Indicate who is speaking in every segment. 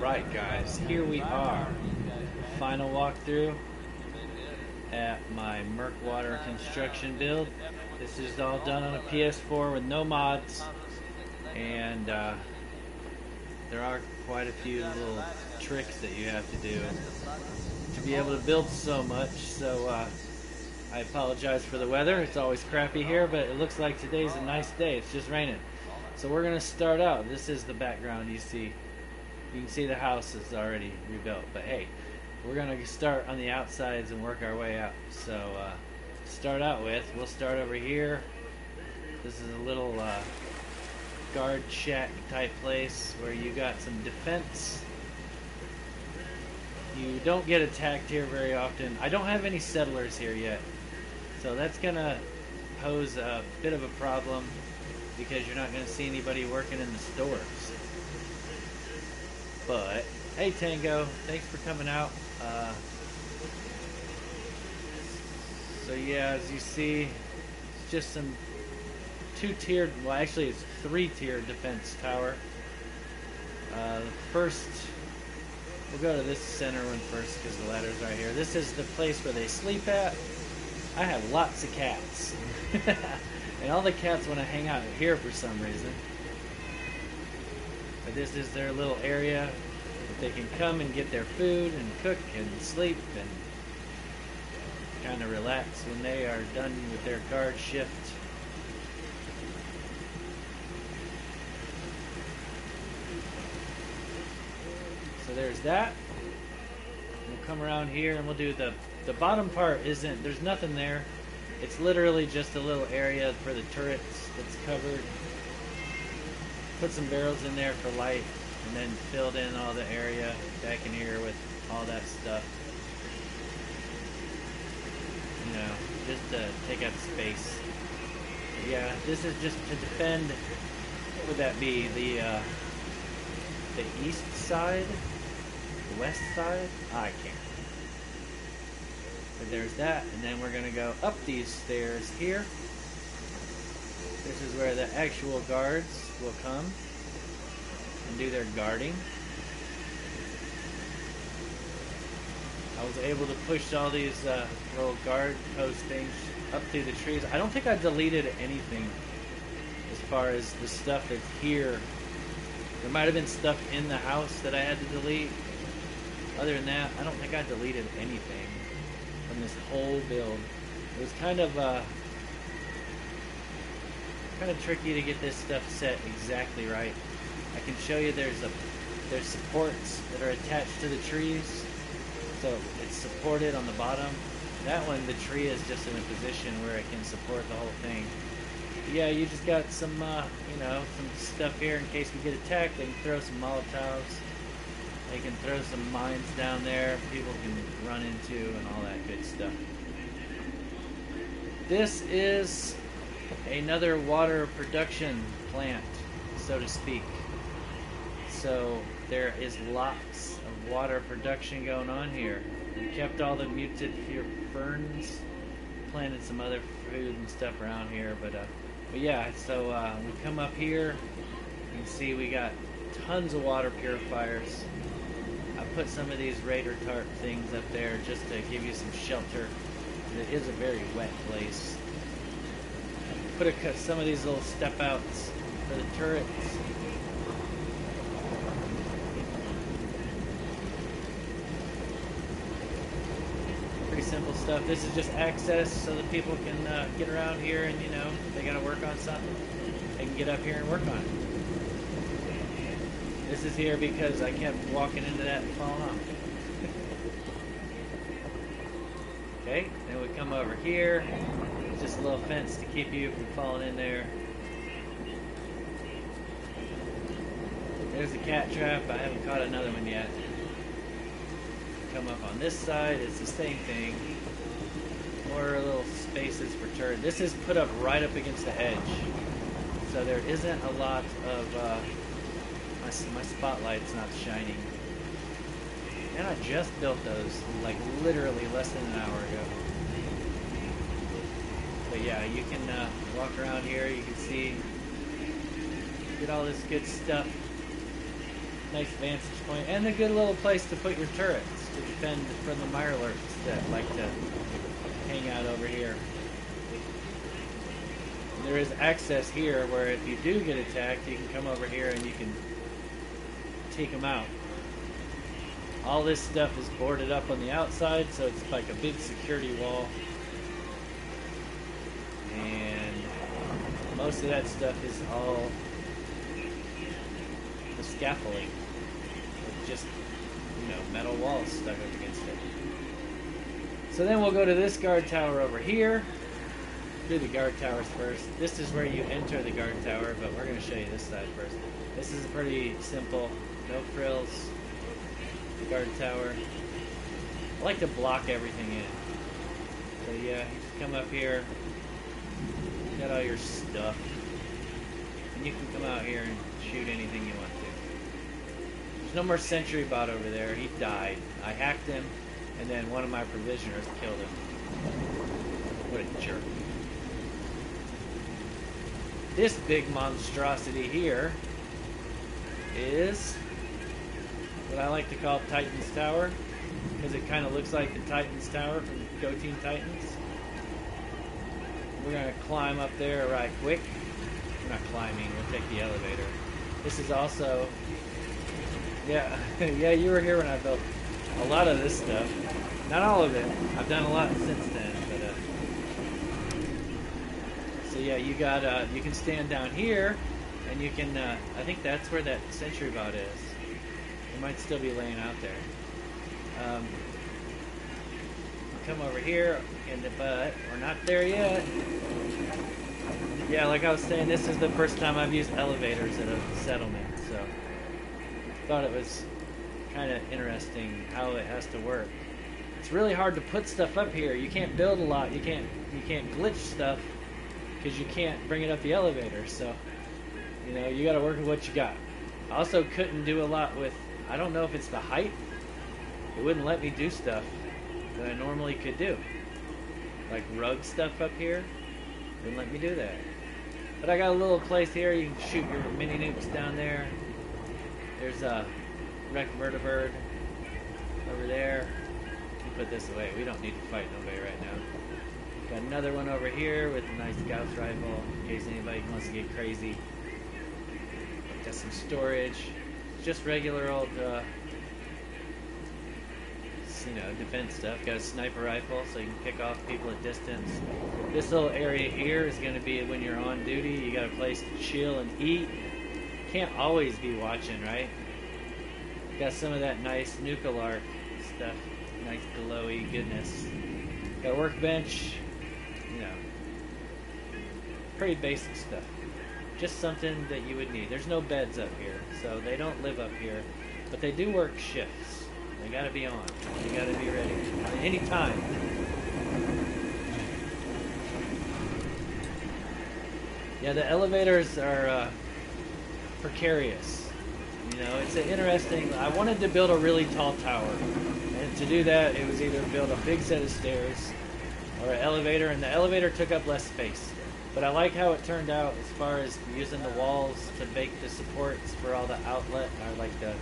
Speaker 1: Alright guys, here we are. Final walkthrough at my murkwater construction build. This is all done on a ps4 with no mods, and there are quite a few little tricks that you have to do to be able to build so much. So I apologize for the weather. It's always crappy here, but it looks like today's a nice day. It's just raining. So we're gonna start out. This is the background you see. You can see the house is already rebuilt, but hey, we're gonna start on the outsides and work our way out. So start out with, we'll start over here. This is a little guard shack type place where you got some defense. You don't get attacked here very often. I don't have any settlers here yet, so that's gonna pose a bit of a problem because you're not gonna see anybody working in the stores. But hey, Tango, thanks for coming out. So yeah, as you see, it's just some two-tiered, well actually it's three-tiered defense tower. The first, we'll go to this center one first because the ladder's right here. This is the place where they sleep at. I have lots of cats. And all the cats want to hang out here for some reason. But this is their little area that they can come and get their food and cook and sleep and kind of relax when they are done with their guard shift. So there's that. We'll come around here and we'll do the bottom part. There's nothing there. It's literally just a little area for the turrets that's covered. Put some barrels in there for light, and then filled in all the area back in here with all that stuff. You know, just to take up space. But yeah, this is just to defend. What would that be? The east side, the west side. I can't. But there's that, and then we're gonna go up these stairs here. This is where the actual guards will come and do their guarding. I was able to push all these little guard post things up through the trees. I don't think I deleted anything as far as the stuff that's here. There might have been stuff in the house that I had to delete. Other than that, I don't think I deleted anything from this whole build. It was kind of tricky to get this stuff set exactly right. I can show you there's supports that are attached to the trees, so it's supported on the bottom. That one, the tree is just in a position where it can support the whole thing. But yeah, you just got some you know, some stuff here in case we get attacked. They can throw some Molotovs. They can throw some mines down there people can run into and all that good stuff. This is another water production plant, so to speak. So there is lots of water production going on here. We kept all the muted ferns, planted some other food and stuff around here, but yeah, so we come up here, you can see we got tons of water purifiers. I put some of these Raider tarp things up there just to give you some shelter. It is a very wet place. Put some of these little step outs for the turrets. Pretty simple stuff. This is just access so that people can get around here, and you know, if they gotta work on something, they can get up here and work on it. This is here because I kept walking into that and falling off. Okay, then we come over here. Just a little fence to keep you from falling in there. There's the cat trap. I haven't caught another one yet. Come up on this side, it's the same thing. More little spaces for turret. This is put up right up against the edge, so there isn't a lot of my spotlight's not shining. And I just built those like literally less than an hour ago. But yeah, you can walk around here, you can see, get all this good stuff. Nice vantage point, and a good little place to put your turrets to defend from the mirelurks that like to hang out over here. There is access here where if you do get attacked, you can come over here and you can take them out. All this stuff is boarded up on the outside, so it's like a big security wall. And most of that stuff is all the scaffolding. With just, you know, metal walls stuck up against it. So then we'll go to this guard tower over here. Do the guard towers first. This is where you enter the guard tower, but we're going to show you this side first. This is pretty simple, no frills. The guard tower. I like to block everything in. So yeah, you just come up here, you got all your stuff, and you can come out here and shoot anything you want to. There's no more sentry bot over there. He died. I hacked him, and then one of my provisioners killed him. What a jerk. This big monstrosity here is what I like to call Titan's Tower, because it kind of looks like the Titan's Tower from Go Team Titans. We're going to climb up there right quick. We're not climbing, we'll take the elevator. This is also, yeah, yeah, you were here when I built a lot of this stuff. Not all of it. I've done a lot since then, but so yeah, you got you can stand down here, and you can I think that's where that sentry bot is. It might still be laying out there. Come over here, but we're not there yet. Yeah, like I was saying, this is the first time I've used elevators at a settlement, so thought it was kind of interesting how it has to work. It's really hard to put stuff up here. You can't build a lot. You can't glitch stuff because you can't bring it up the elevator. So, you know, you got to work with what you got. I also couldn't do a lot with, I don't know if it's the height. It wouldn't let me do stuff that I normally could do. Like rug stuff up here. Wouldn't let me do that. But I got a little place here. You can shoot your mini nukes down there. There's a wrecked vertibird over there. You put this away. We don't need to fight nobody right now. Got another one over here with a nice Gauss rifle in case anybody wants to get crazy. Got some storage. Just regular old, you know, defense stuff. Got a sniper rifle so you can pick off people at distance. This little area here is going to be when you're on duty. You got a place to chill and eat. Can't always be watching, right? Got some of that nice nuclear stuff. Nice glowy goodness. Got a workbench. You know, pretty basic stuff. Just something that you would need. There's no beds up here, so they don't live up here, but they do work shifts. They gotta be on. They gotta be ready at any time. Yeah, the elevators are precarious. You know, it's an interesting. I wanted to build a really tall tower, and to do that, it was either build a big set of stairs or an elevator, and the elevator took up less space. But I like how it turned out as far as using the walls to make the supports for all the outlet, or like the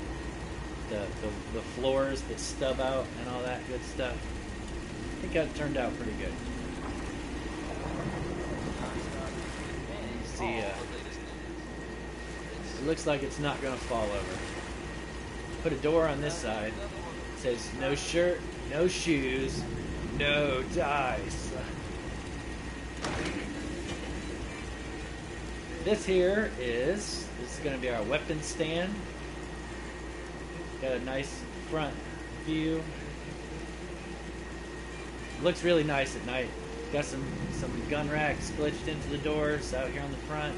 Speaker 1: floors that stub out and all that good stuff. I think that turned out pretty good. You see, it looks like it's not going to fall over. Put a door on this side. It says no shirt, no shoes, no dice. This is going to be our weapon stand. Got a nice front view. Looks really nice at night. Got some gun racks glitched into the doors out here on the front.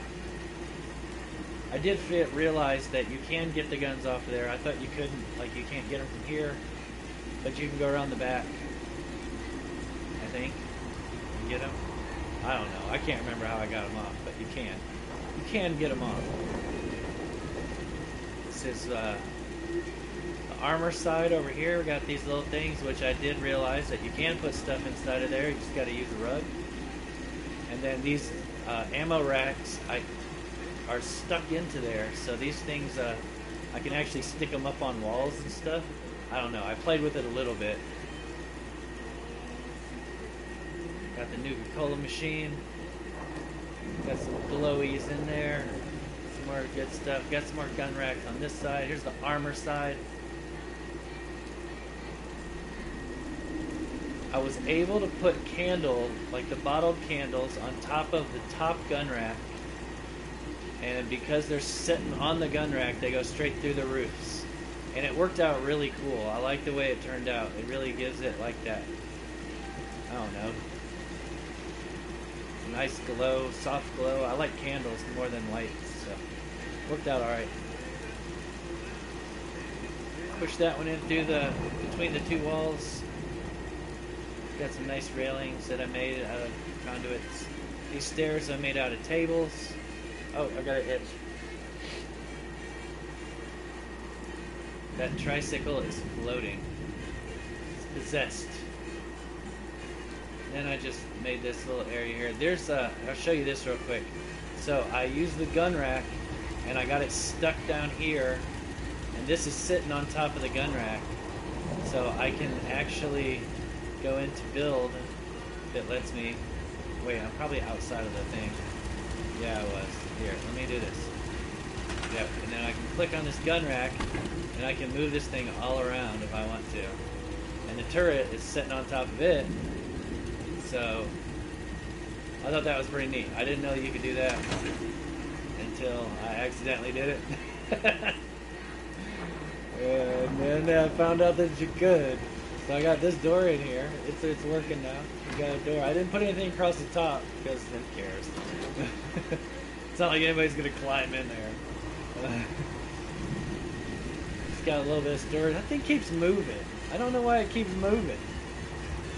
Speaker 1: I did realize that you can get the guns off of there. I thought you couldn't, like you can't get them from here, but you can go around the back. I think you get them. I don't know. I can't remember how I got them off, but you can. You can get them off. This is the armor side over here. We got these little things, which I did realize that you can put stuff inside of there. You just got to use a rug. And then these ammo racks are stuck into there. So these things, I can actually stick them up on walls and stuff. I don't know. I played with it a little bit. Got the Nuka-Cola machine. Got some glowies in there. Some more good stuff. Got some more gun racks on this side. Here's the armor side. I was able to put candle, like the bottled candles, on top of the top gun rack. And because they're sitting on the gun rack, they go straight through the roofs. And it worked out really cool. I like the way it turned out. It really gives it like that, I don't know, nice glow, soft glow. I like candles more than lights, so worked out alright. Push that one in through between the two walls. Got some nice railings that I made out of conduits. These stairs I made out of tables. Oh, I got an itch. That tricycle is floating. It's possessed. Then I just made this little area here. There's I'll show you this real quick. So I used the gun rack and I got it stuck down here, and this is sitting on top of the gun rack. So I can actually go into build if it lets me. Wait, I'm probably outside of the thing. Yeah, I was. Here, let me do this. Yep, and then I can click on this gun rack and I can move this thing all around if I want to. And the turret is sitting on top of it. So I thought that was pretty neat. I didn't know you could do that until I accidentally did it. And then I found out that you could. So I got this door in here. It's working now. We got a door. I didn't put anything across the top because who cares? It's not like anybody's gonna climb in there. It's got a little bit of storage. That thing keeps moving. I don't know why it keeps moving.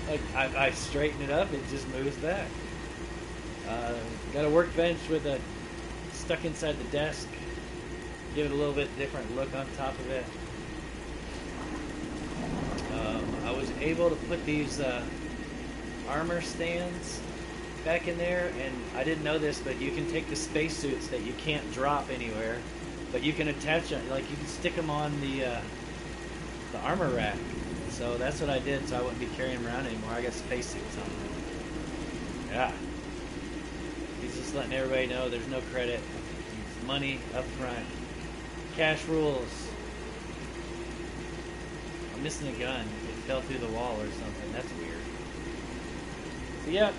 Speaker 1: Like I straighten it up, it just moves back. Got a workbench with a stuck inside the desk. Give it a little bit different look on top of it. I was able to put these armor stands back in there, and I didn't know this, but you can take the spacesuits that you can't drop anywhere, but you can attach them, like you can stick them on the armor rack. So that's what I did, so I wouldn't be carrying them around anymore. I got spacesuits on. Yeah. He's just letting everybody know there's no credit. It's money up front. Cash rules. I'm missing a gun. It fell through the wall or something. That's weird. So yeah,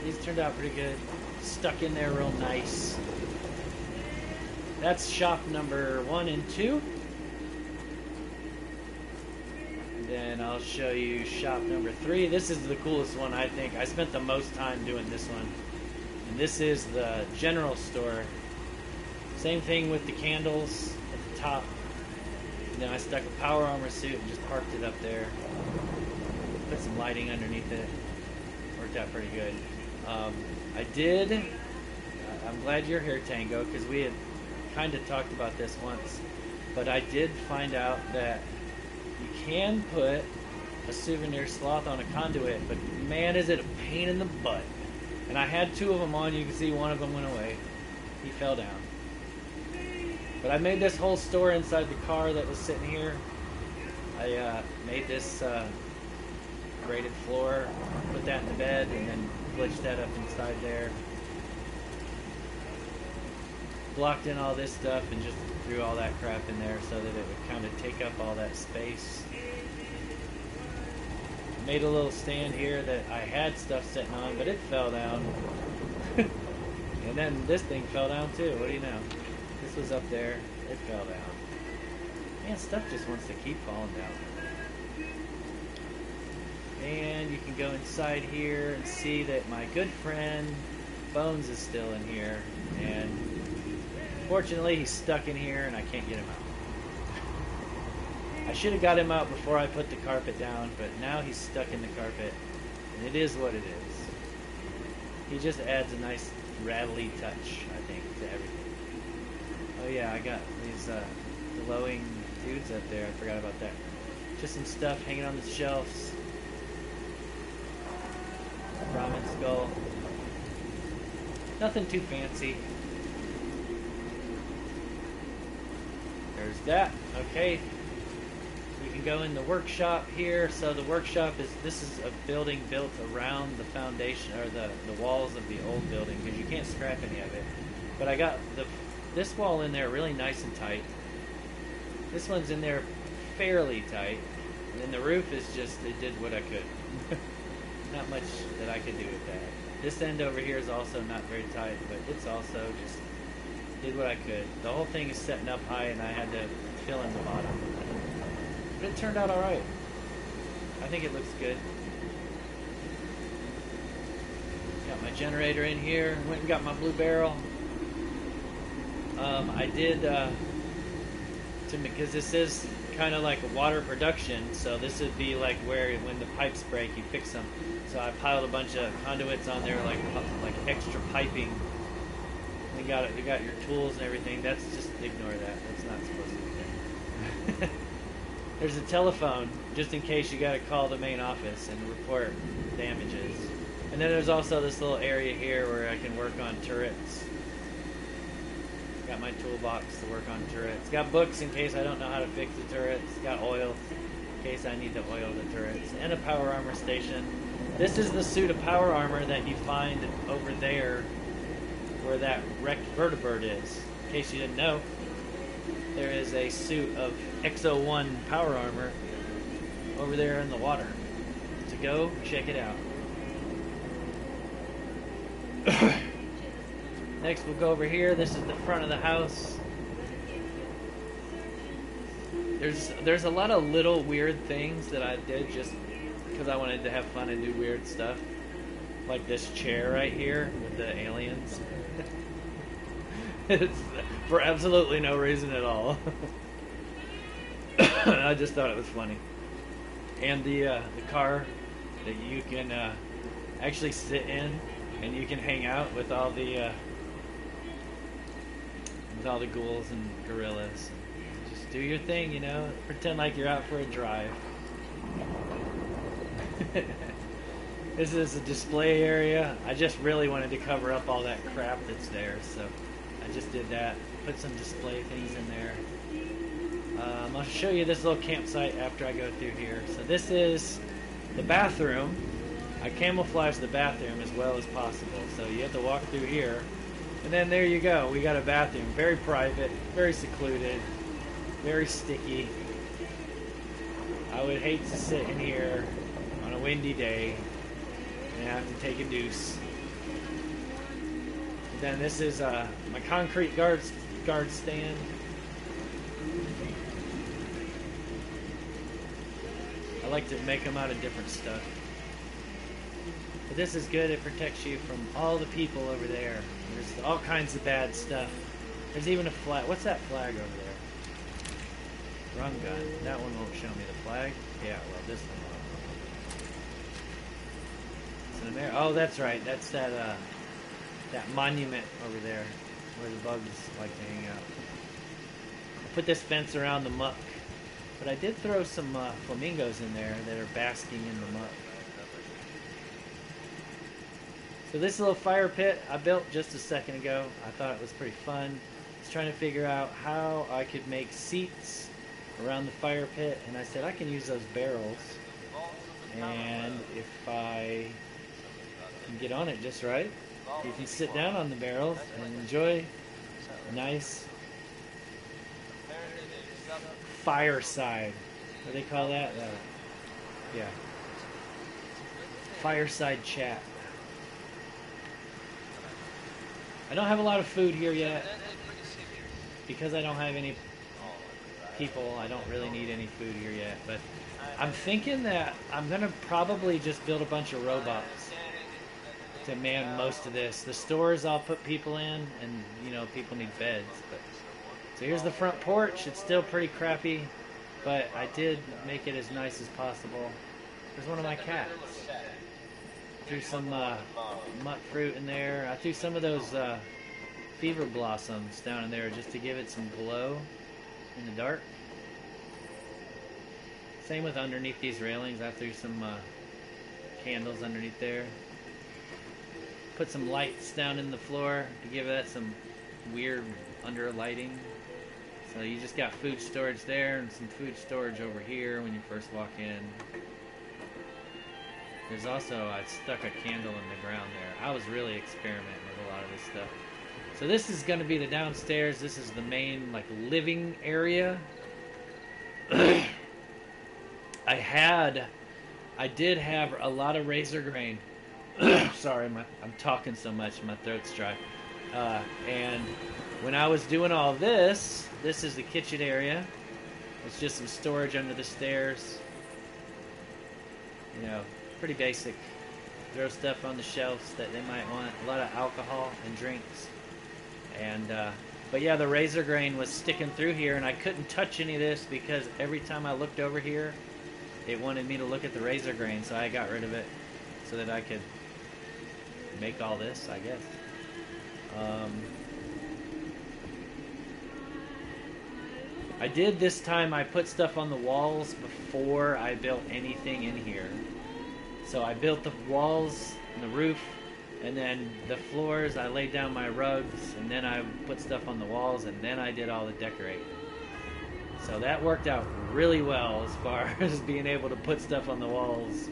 Speaker 1: these turned out pretty good. Stuck in there real nice. That's shop number 1 and 2. And then I'll show you shop number 3. This is the coolest one, I think. I spent the most time doing this one. And this is the general store. Same thing with the candles at the top. And then I stuck a power armor suit and just parked it up there. Put some lighting underneath it. Worked out pretty good. I'm glad you're here, Tango, because we had kind of talked about this once. But I did find out that you can put a souvenir sloth on a conduit, but man, is it a pain in the butt. And I had 2 of them on. You can see one of them went away. He fell down. But I made this whole store inside the car that was sitting here. I made this graded floor, put that in the bed, and then glitched that up inside there. Blocked in all this stuff and just threw all that crap in there so that it would kind of take up all that space. Made a little stand here that I had stuff sitting on, but it fell down. And then this thing fell down too. What do you know? This was up there. It fell down. Man, stuff just wants to keep falling down. And you can go inside here and see that my good friend Bones is still in here. And fortunately, he's stuck in here and I can't get him out. I should have got him out before I put the carpet down, but now he's stuck in the carpet. And it is what it is. He just adds a nice rattly touch, I think, to everything. Oh yeah, I got these glowing dudes up there. I forgot about that. Just some stuff hanging on the shelves. Ramen skull. Nothing too fancy. There's that. Okay. We can go in the workshop here. So the workshop this is a building built around the foundation or the walls of the old building because you can't scrap any of it. But I got this wall in there really nice and tight. This one's in there fairly tight. And then the roof is just, it did what I could. Not much that I could do with that. This end over here is also not very tight, but it's also just did what I could. The whole thing is setting up high and I had to fill in the bottom. But it turned out alright. I think it looks good. Got my generator in here. Went and got my blue barrel. I did, because this is kind of like a water production, so this would be like where when the pipes break, you fix them. So I piled a bunch of conduits on there, like extra piping. You got your tools and everything. That's just ignore that. That's not supposed to be there. There's a telephone just in case you got to call the main office and report damages. And then there's also this little area here where I can work on turrets. Got my toolbox to work on turrets. Got books in case I don't know how to fix the turrets. Got oil in case I need to oil the turrets. And a power armor station. This is the suit of power armor that you find over there where that wrecked vertibird is. In case you didn't know, there is a suit of XO1 power armor over there in the water. So go check it out. Next we'll go over here. This is the front of the house. There's a lot of little weird things that I did just because I wanted to have fun and do weird stuff. Like this chair right here with the aliens. It's for absolutely no reason at all. I just thought it was funny. And the car that you can actually sit in and you can hang out with all the ghouls and gorillas. Just do your thing, you know. Pretend like you're out for a drive. This is a display area. I just really wanted to cover up all that crap that's there, so I just did that. Put some display things in there. I'll show you this little campsite after I go through here. So this is the bathroom. I camouflaged the bathroom as well as possible. So you have to walk through here. And then there you go. We got a bathroom. Very private, very secluded, very sticky. I would hate to sit in here on a windy day and have to take a deuce. And then this is my concrete guard stand. I like to make them out of different stuff. But this is good. It protects you from all the people over there. There's all kinds of bad stuff. There's even a flag. What's that flag over there? Wrong gun. That one won't show me the flag. Yeah, well, this one will. Oh, that's right. That's that that monument over there where the bugs like to hang out. I put this fence around the muck, but I did throw some flamingos in there that are basking in the muck. So this little fire pit I built just a second ago. I thought it was pretty fun. I was trying to figure out how I could make seats around the fire pit, and I said I can use those barrels, and if I can get on it just right, you can sit down on the barrels and enjoy a nice fireside. What do they call that? Yeah. Fireside chat. I don't have a lot of food here yet. Because I don't have any people, I don't really need any food here yet. But I'm thinking that I'm going to probably just build a bunch of robots to man most of this. The stores I'll put people in, and you know, people need beds. But so here's the front porch. It's still pretty crappy, but I did make it as nice as possible. There's one of my cats. Threw some mutt fruit in there. I threw some of those fever blossoms down in there just to give it some glow in the dark. Same with underneath these railings. I threw some candles underneath there. Put some lights down in the floor to give that some weird under lighting. So you just got food storage there and some food storage over here when you first walk in. There's also, I stuck a candle in the ground there. I was really experimenting with a lot of this stuff. So this is going to be the downstairs. This is the main like living area. I did have a lot of razor grain. Sorry, I'm talking so much, my throat's dry. And when I was doing all this, this is the kitchen area. It's just some storage under the stairs. You know, pretty basic. Throw stuff on the shelves that they might want. A lot of alcohol and drinks. And but yeah, the razor grain was sticking through here, and I couldn't touch any of this because every time I looked over here, it wanted me to look at the razor grain, so I got rid of it so that I could make all this, I guess. I did this time, I put stuff on the walls before I built anything in here. So I built the walls and the roof, and then the floors, I laid down my rugs, and then I put stuff on the walls, and then I did all the decorating. So that worked out really well as far as being able to put stuff on the walls.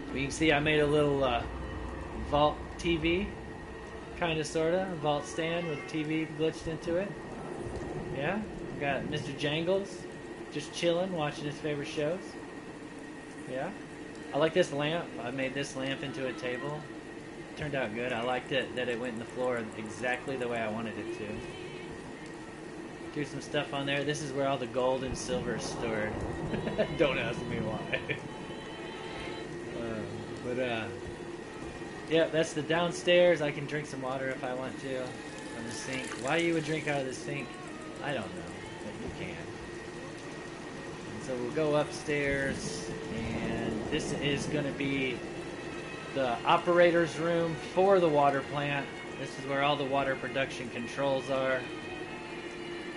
Speaker 1: So you can see I made a little vault TV, kind of, sort of, a vault stand with a TV glitched into it. Yeah, got Mr. Jangles just chilling, watching his favorite shows. Yeah. I like this lamp. I made this lamp into a table. Turned out good. I liked it that it went in the floor exactly the way I wanted it to. Do some stuff on there. This is where all the gold and silver is stored. Don't ask me why. Yeah, that's the downstairs. I can drink some water if I want to from the sink. Why you would drink out of the sink, I don't know, but you can. And so we'll go upstairs, and this is going to be the operator's room for the water plant. This is where all the water production controls are.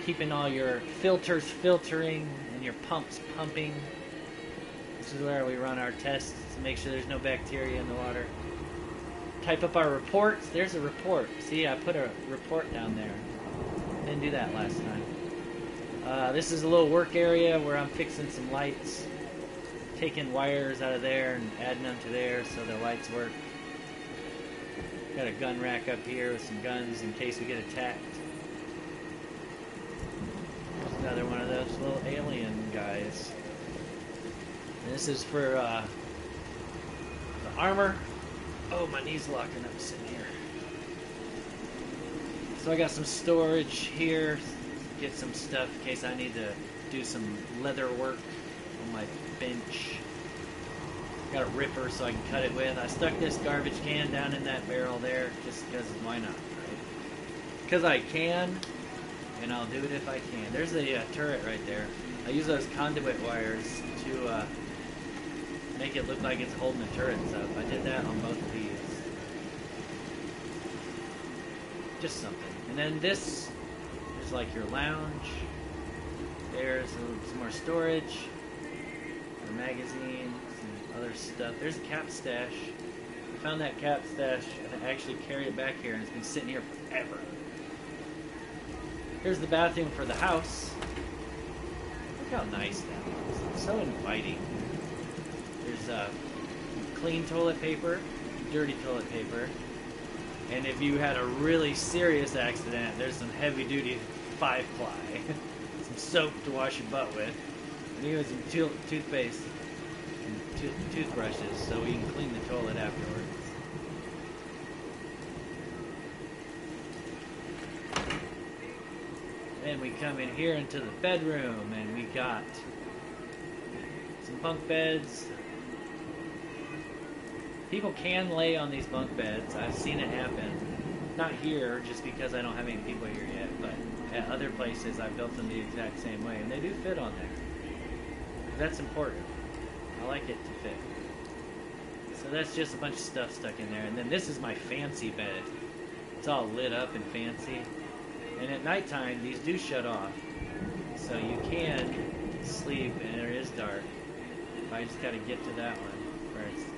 Speaker 1: Keeping all your filters filtering and your pumps pumping. This is where we run our tests to make sure there's no bacteria in the water. Type up our reports. There's a report. See, I put a report down there. Didn't do that last time. This is a little work area where I'm fixing some lights. Taking wires out of there and adding them to there so the lights work. Got a gun rack up here with some guns in case we get attacked. There's another one of those little alien guys. And this is for the armor. Oh, my knee's locking up sitting here. So I got some storage here. Get some stuff in case I need to do some leather work on my bench. Got a ripper so I can cut it with. I stuck this garbage can down in that barrel there just because why not, right? Because I can, and I'll do it if I can. There's a turret right there. I use those conduit wires to make it look like it's holding the turrets up. I did that on both of these. Just something. And then this is like your lounge. There's some more storage. A magazine, some other stuff. There's a cap stash. I found that cap stash and I actually carried it back here, and it's been sitting here forever. Here's the bathroom for the house. Look how nice that is. It's so inviting. There's clean toilet paper, dirty toilet paper, and if you had a really serious accident, there's some heavy-duty 5-ply, some soap to wash your butt with, and even some toothpaste and toothbrushes so you can clean the toilet afterwards. Then we come in here into the bedroom, and we got some bunk beds. People can lay on these bunk beds. I've seen it happen. Not here, just because I don't have any people here yet, but at other places I built them the exact same way, and they do fit on there. That's important. I like it to fit. So that's just a bunch of stuff stuck in there. And then this is my fancy bed. It's all lit up and fancy. And at nighttime, these do shut off. So you can sleep, and it is dark. I just got to get to that one first.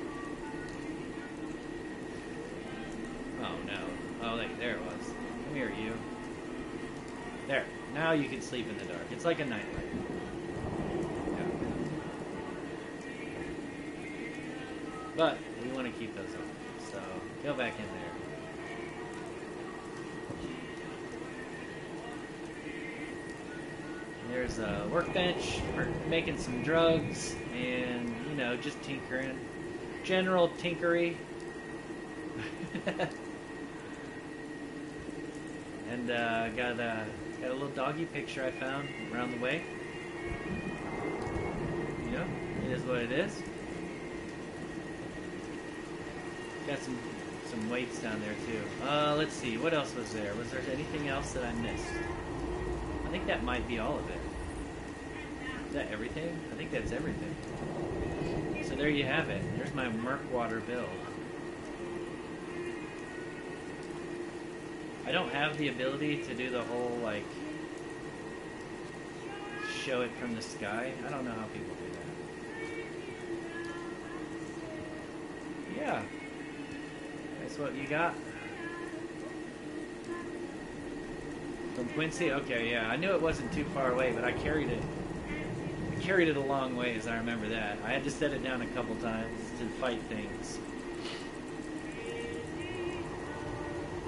Speaker 1: Oh no. Oh, there it was. Come here, you. There. Now you can sleep in the dark. It's like a nightlight. Yeah. But we want to keep those on. So go back in there. There's a workbench for making some drugs and, you know, just tinkering. General tinkery. And got a little doggy picture I found around the way. You know, it is what it is. Got some weights down there too. Let's see, what else was there? Was there anything else that I missed? I think that might be all of it. Is that everything? I think that's everything. So there you have it. There's my murkwater build. I don't have the ability to do the whole, like, show it from the sky. I don't know how people do that. Yeah. That's what you got. From Quincy? Okay, yeah. I knew it wasn't too far away, but I carried it. I carried it a long ways, I remember that. I had to set it down a couple times to fight things.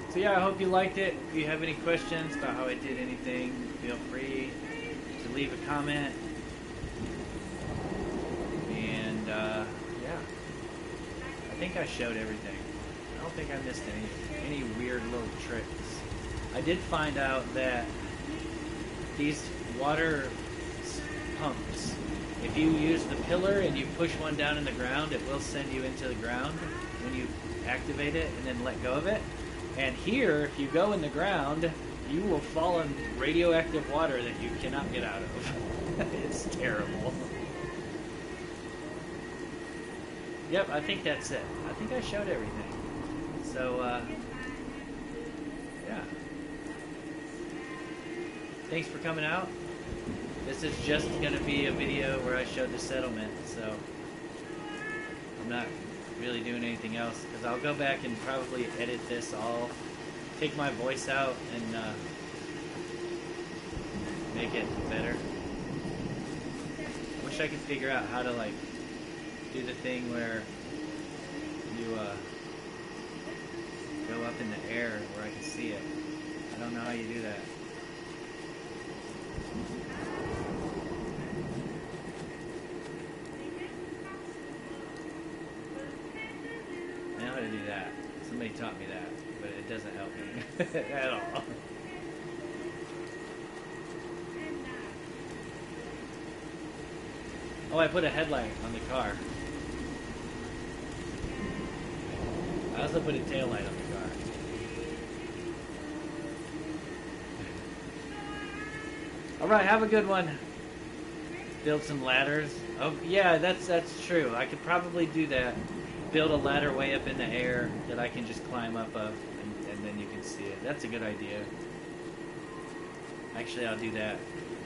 Speaker 1: So yeah, I hope you liked it. If you have any questions about how I did anything, feel free to leave a comment. And yeah, I think I showed everything. I don't think I missed any weird little tricks. I did find out that these water pumps, if you use the pillar and you push one down in the ground, it will send you into the ground when you activate it and then let go of it. And here, if you go in the ground, you will fall in radioactive water that you cannot get out of. It's terrible. Yep, I think that's it. I think I showed everything. So, yeah. Thanks for coming out. This is just going to be a video where I showed the settlement, so I'm not really doing anything else, because I'll go back and probably edit this all, take my voice out and make it better. I wish I could figure out how to, like, do the thing where you go up in the air where I can see it. I don't know how you do that. To do that. Somebody taught me that, but it doesn't help me at all. Oh, I put a headlight on the car. I also put a tail light on the car. Alright, have a good one. Build some ladders. Oh, yeah, that's true. I could probably do that. Build a ladder way up in the air that I can just climb up of, and then you can see it. That's a good idea. Actually, I'll do that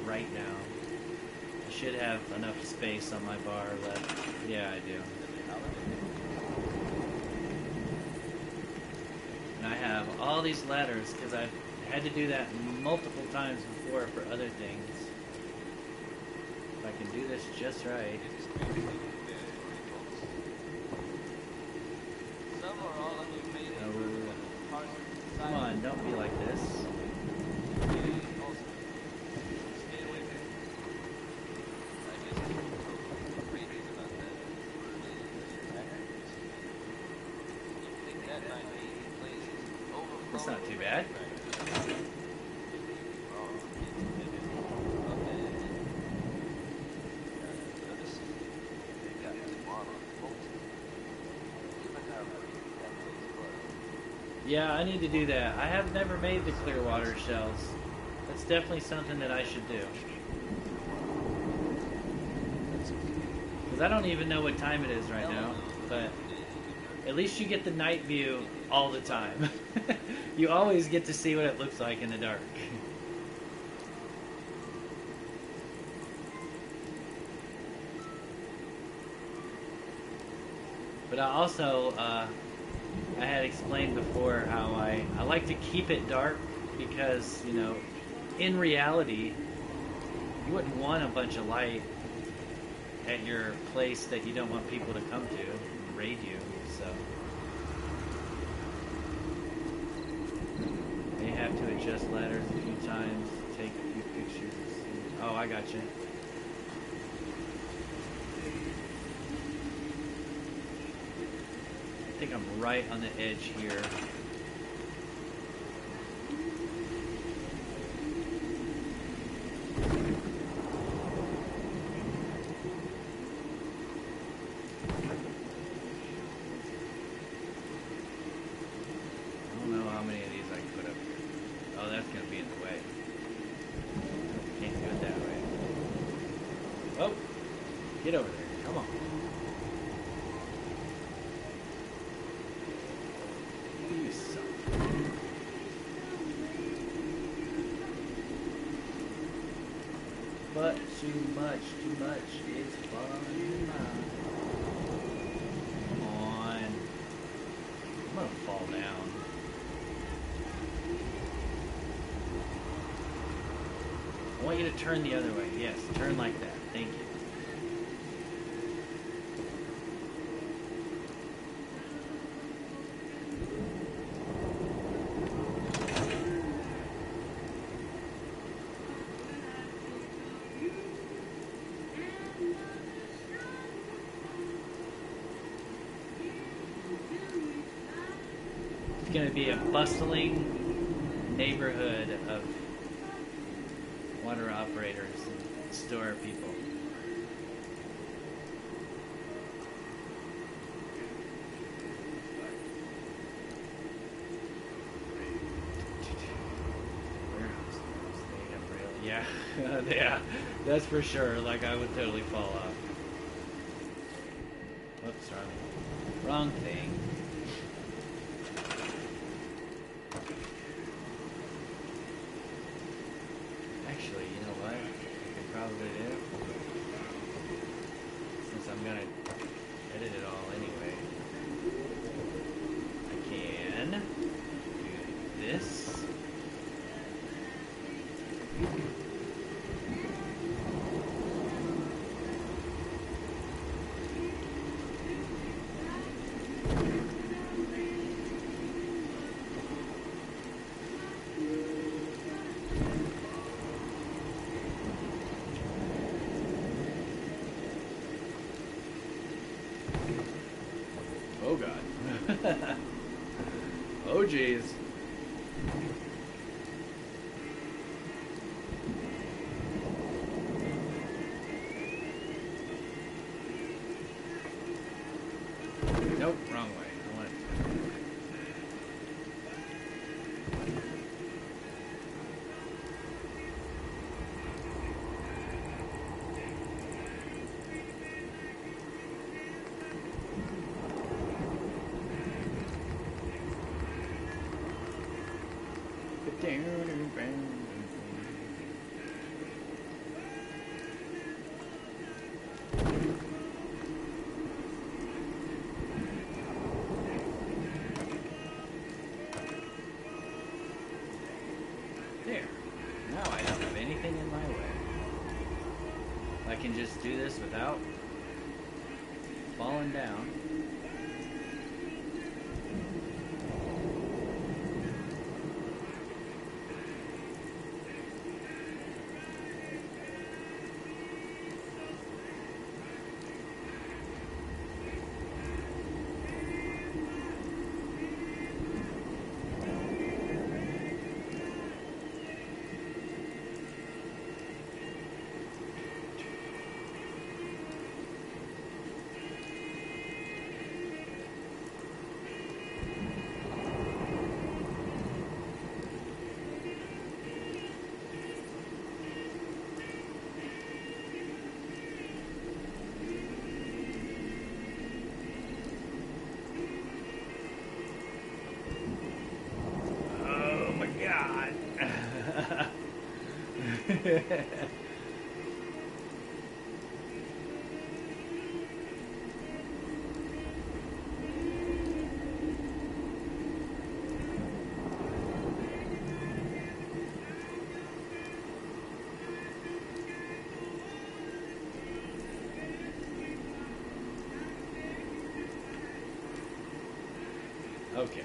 Speaker 1: right now. I should have enough space on my bar left. Yeah, I do. And I have all these ladders because I've had to do that multiple times before for other things. If I can do this just right. Come on, don't be like this. That's not too bad. Yeah, I need to do that. I have never made the clear water shells. That's definitely something that I should do. Because I don't even know what time it is right now, but at least you get the night view all the time. You always get to see what it looks like in the dark. But I also, I had explained before how I like to keep it dark because, you know, in reality, you wouldn't want a bunch of light at your place that you don't want people to come to and raid you, so may have to adjust ladders a few times, take a few pictures. Oh, I got you. I think I'm right on the edge here. Get over there. Come on. You suck. But too much is fun. Come on. I'm gonna fall down. I want you to turn the other way. Yes, turn like that. Thank you. Going to be a bustling neighborhood of water operators and store people. Yeah, yeah, that's for sure. Like, I would totally fall off. Whoops, wrong thing. Actually, you know what? I could probably do, since I'm gonna edit it all anyway. I can do this. Oh god. Oh jeez. Nope, wrong way. I want it. There. Now I don't have anything in my way. I can just do this without falling down. Okay.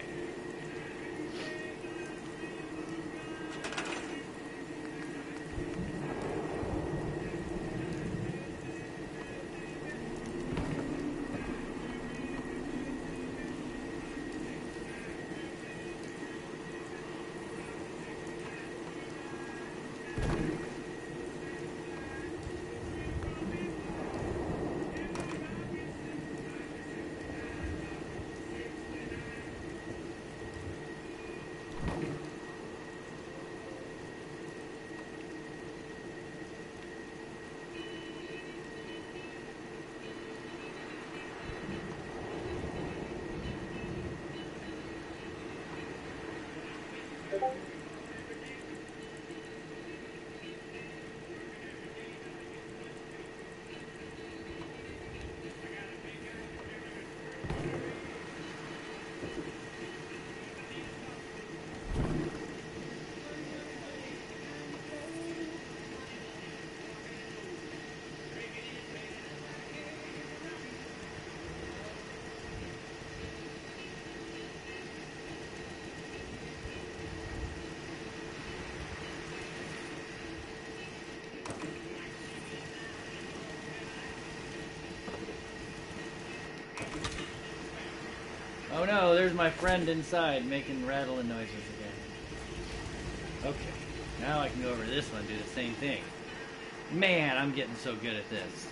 Speaker 1: Oh no, there's my friend inside making rattling noises again. Okay, now I can go over to this one and do the same thing. Man, I'm getting so good at this.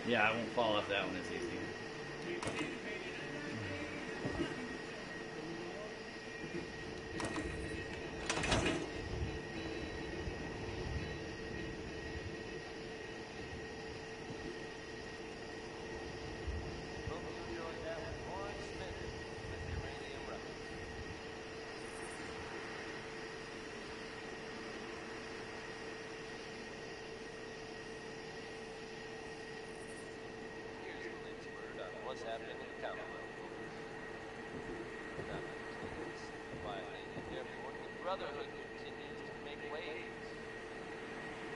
Speaker 1: Yeah, I won't fall off that one as easy.
Speaker 2: What's happening in the Commonwealth? Quietly and therefore the Brotherhood continues to make waves.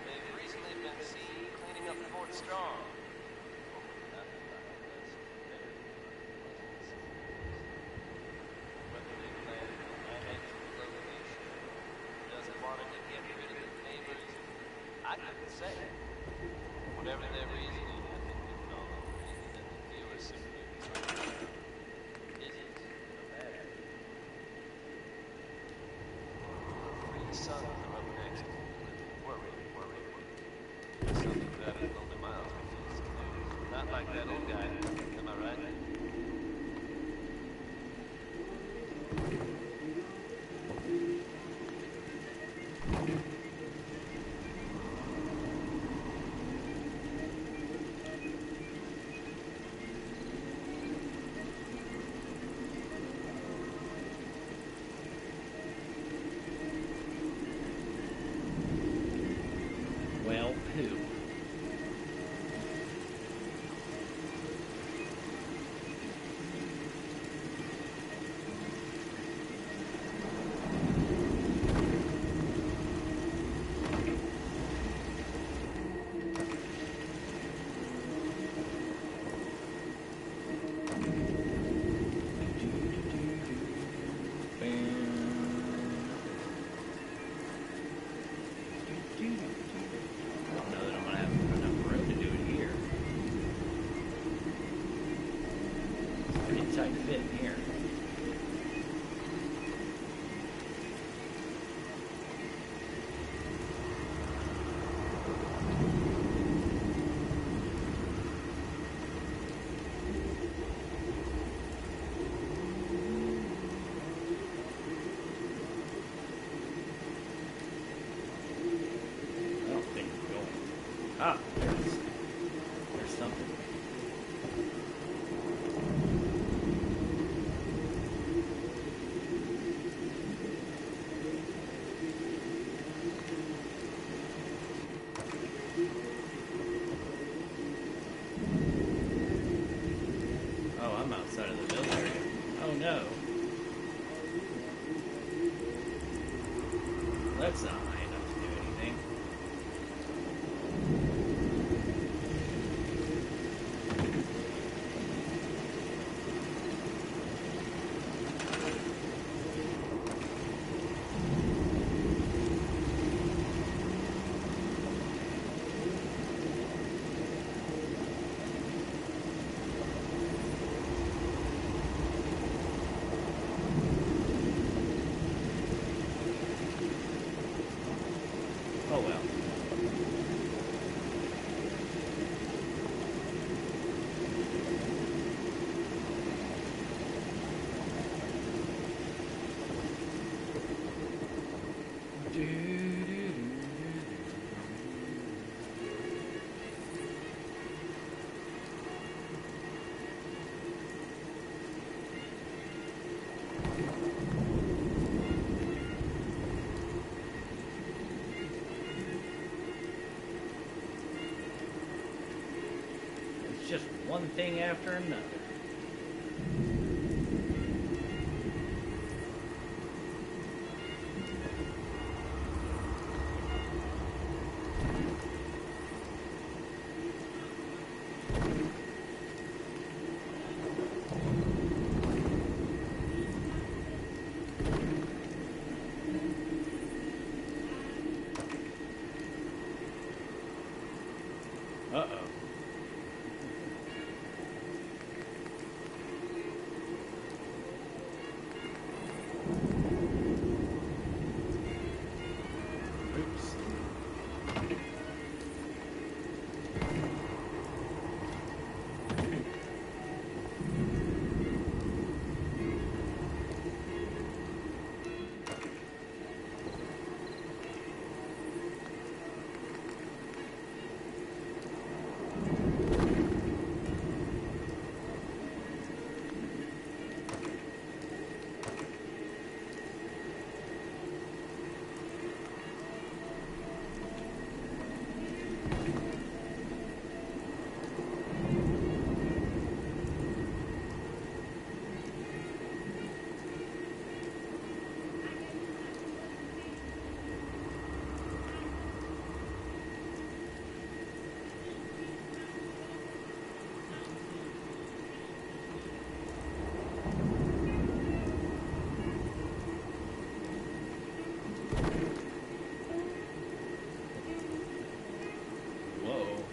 Speaker 2: They've recently been seen cleaning up Fort Strong. Whether they plan an actual relocation or doesn't want to get rid of the neighbors, I couldn't say. Whatever their reasoning, I think we can all agree that the viewers simply isn't a matter. Three sons are up next. Worry. Something that is only miles refused to do. Not like that old guy. Am I right?
Speaker 1: Well, who? I don't know that I'm gonna Ah, there's something. Oh, I'm outside of the build area. Oh no. That's not high enough to do anything. Oh well. It's just one thing after another. Uh-oh. Oops. Whoa.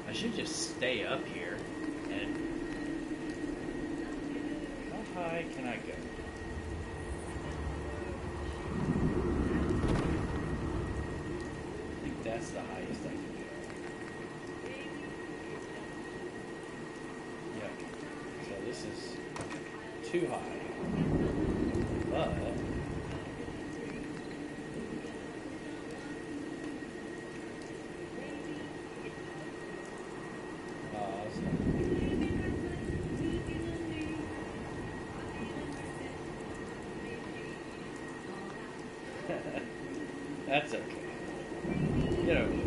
Speaker 1: I should just stay up here and how high can I go? I think that's the highest I can go. Yuck. So this is too high. But that's okay. Get over it.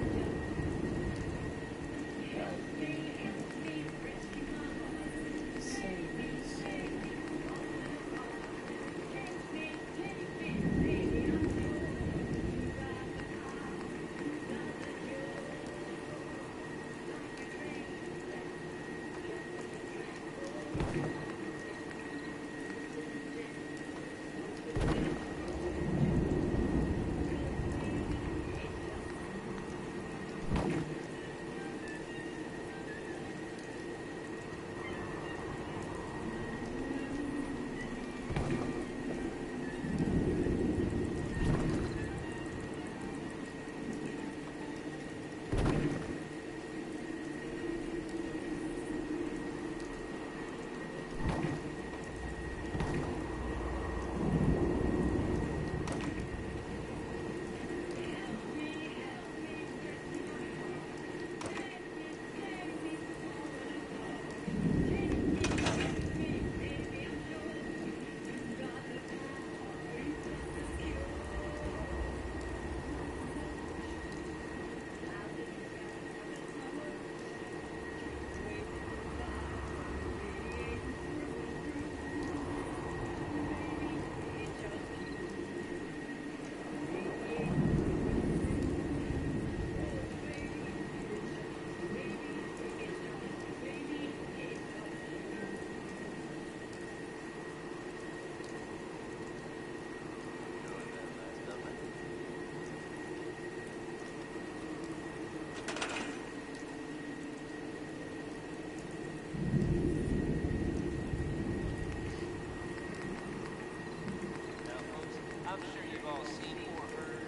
Speaker 2: I'm sure you've all seen or heard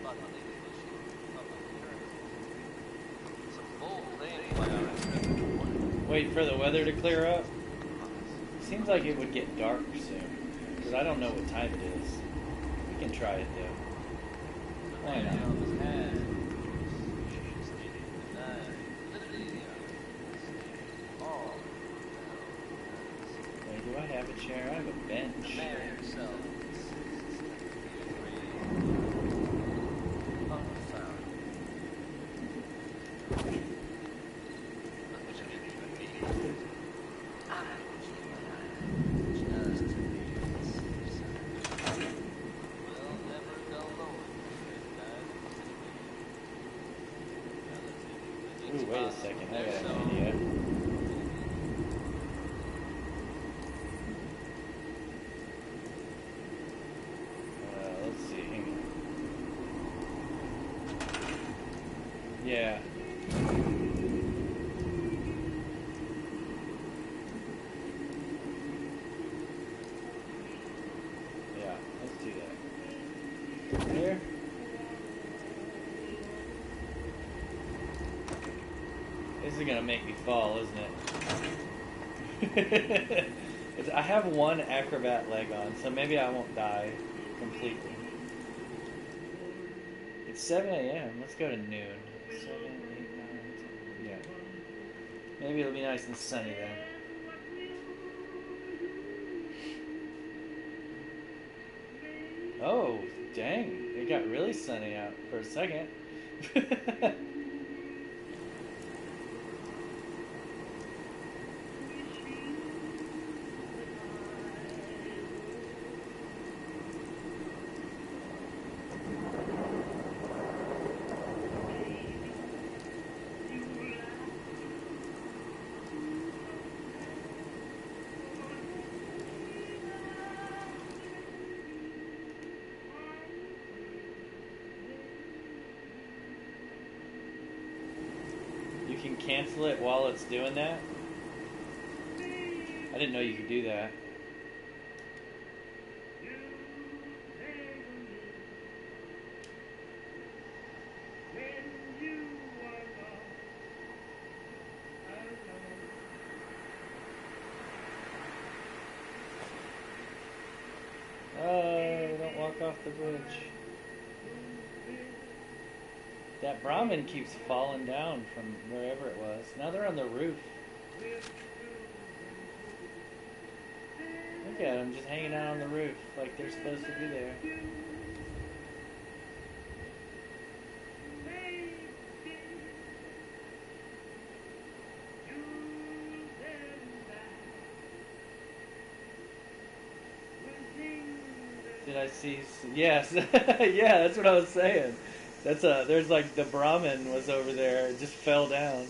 Speaker 2: about the latest issue of the Journal. Some bold claims by our incredible
Speaker 1: Wait for the weather to clear up. Seems like it would get dark soon, because I don't know what time it is. We can try it though. Why not? Wait, do I have a chair? I have a bench. Ooh, wait a second. I got an idea. Let's see. Hang on. Yeah. Yeah, let's do that. Here. This is gonna make me fall, isn't it? I have one acrobat leg on, so maybe I won't die completely. It's 7 a.m. Let's go to noon. 7, 8, 9, 10. Yeah. Maybe it'll be nice and sunny then. Oh, dang. It got really sunny out for a second. You can cancel it while it's doing that? I didn't know you could do that. Oh, don't walk off the bridge. That Brahmin keeps falling down from wherever it was. Now they're on the roof. Look at them just hanging out on the roof like they're supposed to be there. Did I see? Yes. Yeah, that's what I was saying. There's like the Brahmin was over there. It just fell down.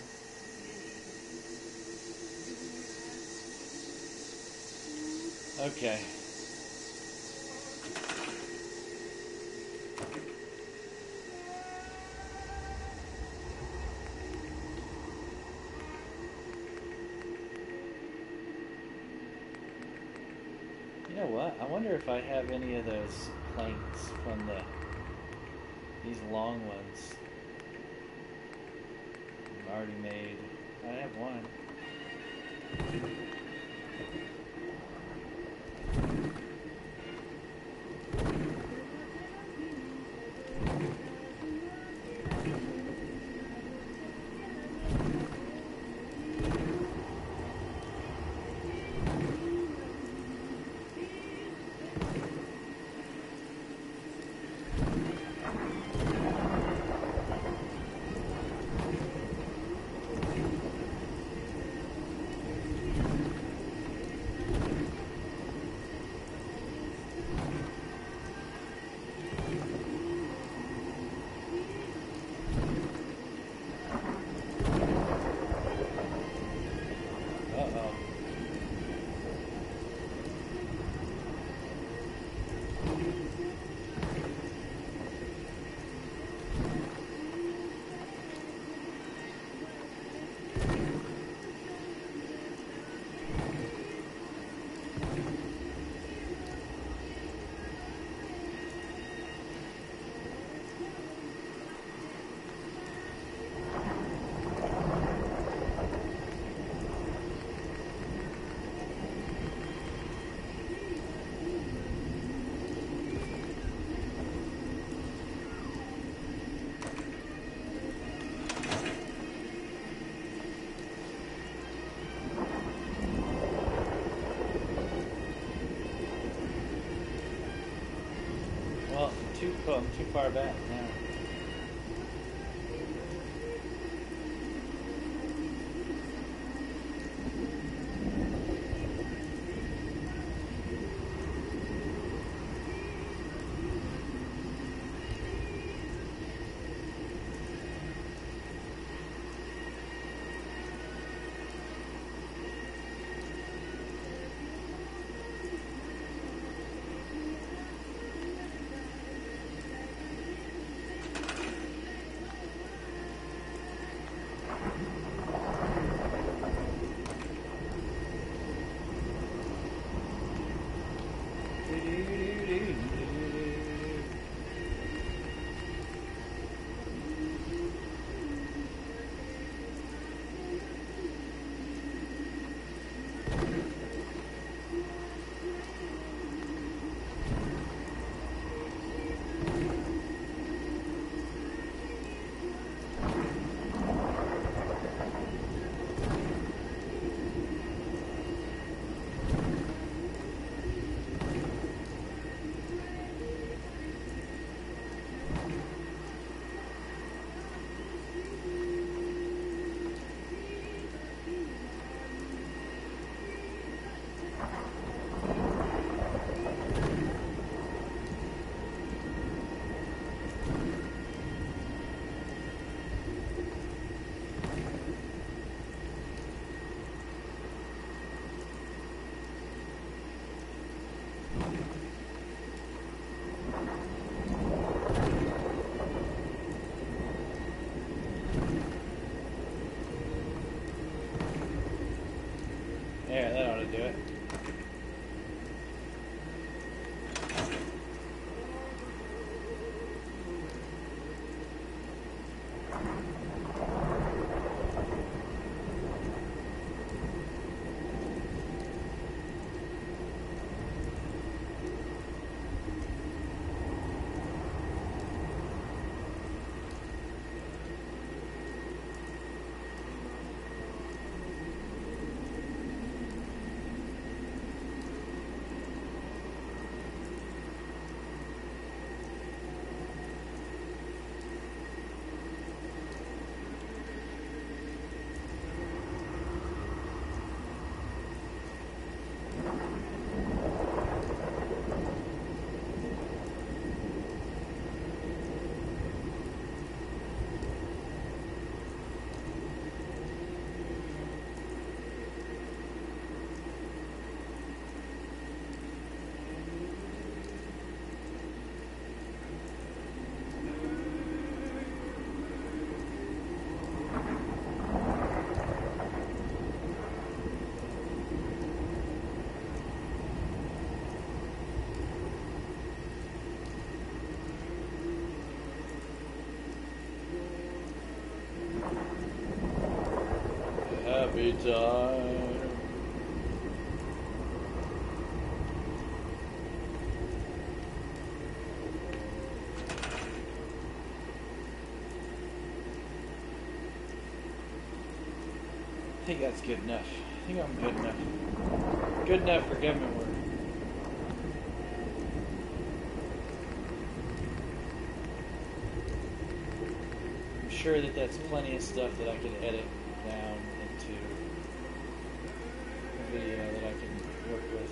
Speaker 1: Okay. You know what? I wonder if I have any of those planks from these long ones I've already made. I have one. Uh-oh. Well, I'm too far back now. Yeah, that ought to do it. Coffee time. I think that's good enough. I think I'm good enough. Good enough for government work. I'm sure that that's plenty of stuff that I can edit down into a video that I can work with.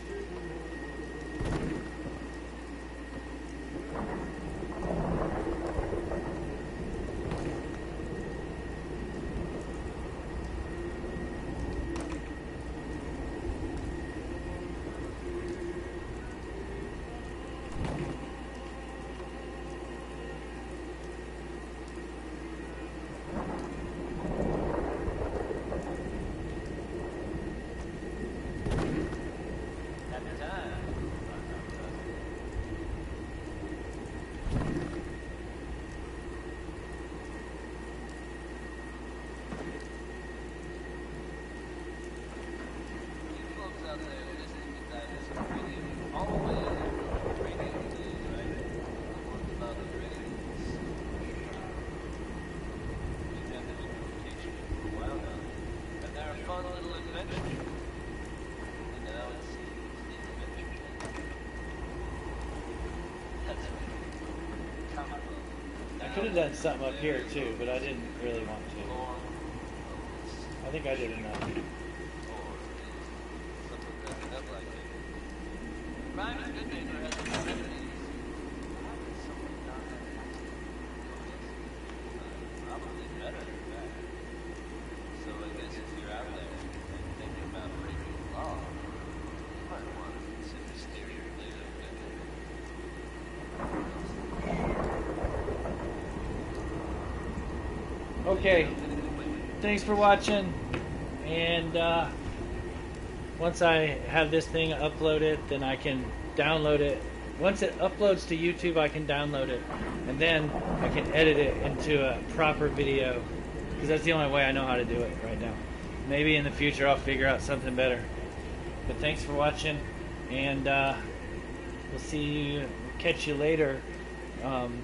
Speaker 1: I could have done something up here too, but I didn't really want to. I think I did enough. Okay, thanks for watching, and once I have this thing uploaded, then I can download it. Once it uploads to YouTube, I can download it, and then I can edit it into a proper video, because that's the only way I know how to do it right now. Maybe in the future I'll figure out something better. But thanks for watching, and we'll see you, catch you later. I'm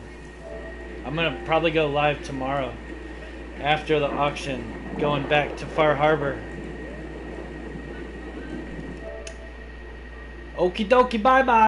Speaker 1: gonna probably go live tomorrow after the auction, going back to Far Harbor. Okie dokie, bye bye.